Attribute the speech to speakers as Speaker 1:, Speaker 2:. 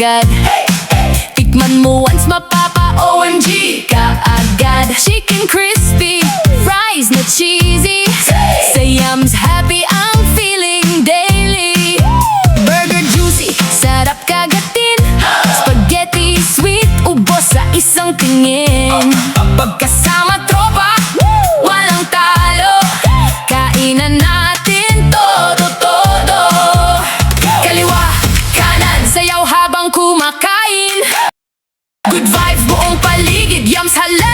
Speaker 1: agad. Tikman mo once, mapapa-OMG ka agad. Chicken crispy, fries na cheesy, sa Yums happy ang feeling daily. Burger juicy, sarap kagatin, spaghetti sweet, ubos sa isang tingin. Pagkasama tropa, walang talo, kainan natin todo-todo. Kaliwa, kanan, sayaw habang kumakain. Good vibes buong paligid, Yums hala.